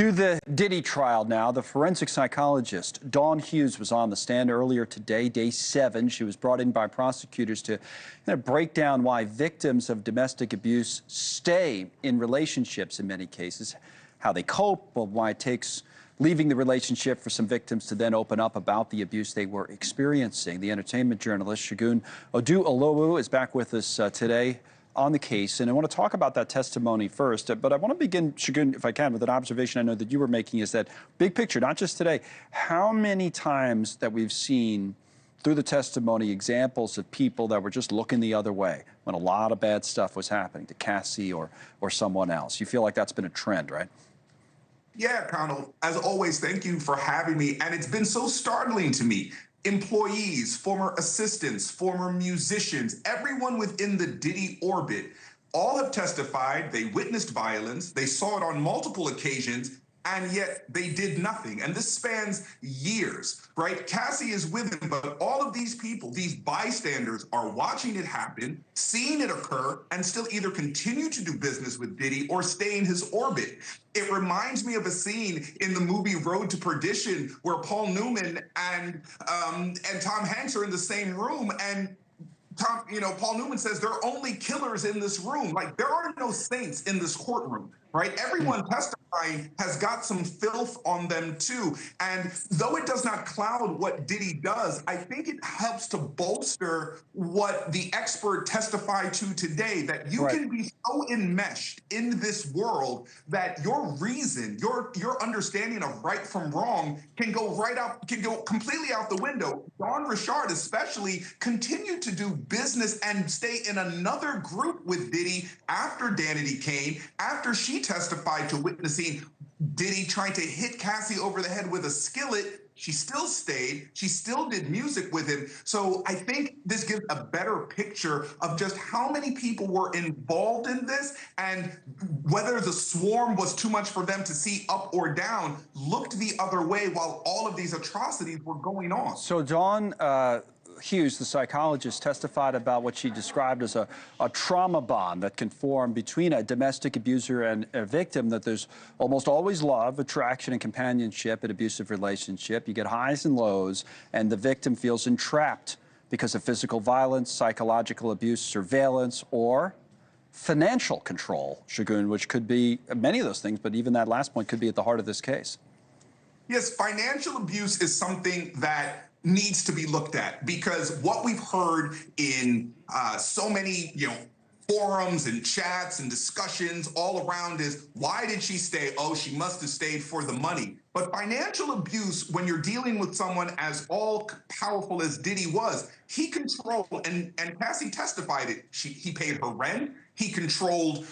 To the Diddy trial now, the forensic psychologist Dawn Hughes was on the stand earlier today, day 7. She was brought in by prosecutors to break down why victims of domestic abuse stay in relationships in many cases, how they cope, why it takes leaving the relationship for some victims to then open up about the abuse they were experiencing. The entertainment journalist Segun Oduolowu is back with us today on the case, and I want to talk about that testimony first, but I want to begin, Segun, if I can, with an observation I know that you were making, is that big picture, not just today, how many times that we've seen through the testimony examples of people that were just looking the other way when a lot of bad stuff was happening to Cassie or someone else. You feel like that's been a trend, right? Yeah, Connell, as always, thank you for having me. And it's been so startling to me. Employees, former assistants, former musicians, everyone within the Diddy orbit, all have testified they witnessed violence, they saw it on multiple occasions, and yet they did nothing. And this spans years, right? Cassie is with him, but all of these people, these bystanders, are watching it happen, seeing it occur, and still either continue to do business with Diddy or stay in his orbit. It reminds me of a scene in the movie Road to Perdition where Paul Newman and Tom Hanks are in the same room, and Paul Newman says there are only killers in this room. Like, there are no saints in this courtroom, right? Everyone testifying has got some filth on them too. And though it does not cloud what Diddy does, I think it helps to bolster what the expert testified to today, that you can be so enmeshed in this world that your reason, your understanding of right from wrong can go completely out the window. Dawn Richard especially continued to do business and stay in another group with Diddy after Danity came, after she testified to witnessing Diddy trying to hit Cassie over the head with a skillet. She still stayed. She still did music with him. So I think this gives a better picture of just how many people were involved in this, and whether the swarm was too much for them to see up or down, looked the other way while all of these atrocities were going on. So Dawn Hughes, the psychologist, testified about what she described as a trauma bond that can form between a domestic abuser and a victim, that there's almost always love, attraction, and companionship in abusive relationship. You get highs and lows, and the victim feels entrapped because of physical violence, psychological abuse, surveillance, or financial control, Segun, which could be many of those things, but even that last point could be at the heart of this case. Yes, financial abuse is something that needs to be looked at, because what we've heard in so many, forums and chats and discussions all around is, why did she stay? Oh, she must have stayed for the money. But financial abuse, when you're dealing with someone as all powerful as Diddy was, he controlled, and Cassie testified it, he paid her rent, he controlled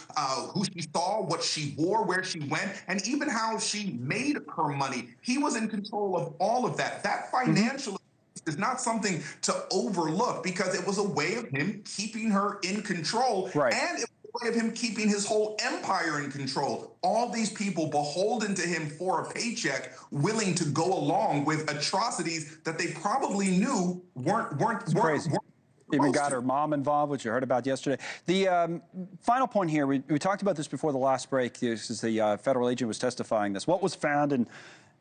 who she saw, what she wore, where she went, and even how she made her money. He was in control of all of that. That financial is not something to overlook, because it was a way of him keeping her in control, and it was a way of him keeping his whole empire in control. All these people beholden to him for a paycheck, willing to go along with atrocities that they probably knew weren't crazy. Even got her mom involved, which you heard about yesterday. The final point here, we talked about this before the last break. This is the federal agent was testifying this. What was found in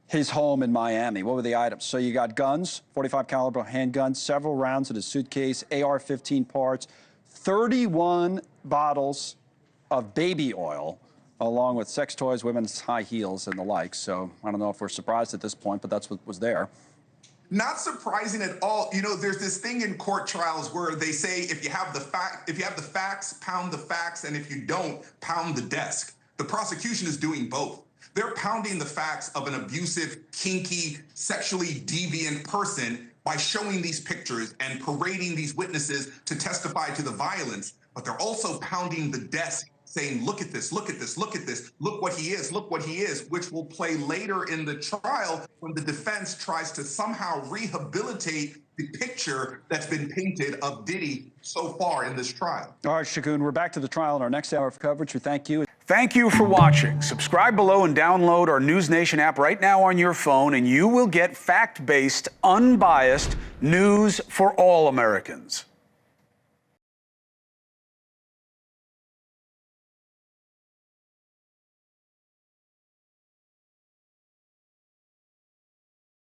his home in Miami? What were the items? So you got guns, .45 caliber handguns, several rounds in his suitcase, AR-15 parts, 31 bottles of baby oil, along with sex toys, women's high heels, and the like. So I don't know if we're surprised at this point, but that's what was there. Not surprising at all. There's this thing in court trials where they say, if you have the facts, pound the facts, and if you don't, pound the desk. The prosecution is doing both. They're pounding the facts of an abusive, kinky, sexually deviant person by showing these pictures and parading these witnesses to testify to the violence. But they're also pounding the desk, saying, look at this, look at this, look at this, look what he is, look what he is, which will play later in the trial when the defense tries to somehow rehabilitate the picture that's been painted of Diddy so far in this trial. All right, Segun, we're back to the trial in our next hour of coverage. We thank you. Thank you for watching. Subscribe below and download our NewsNation app right now on your phone, and you will get fact-based, unbiased news for all Americans.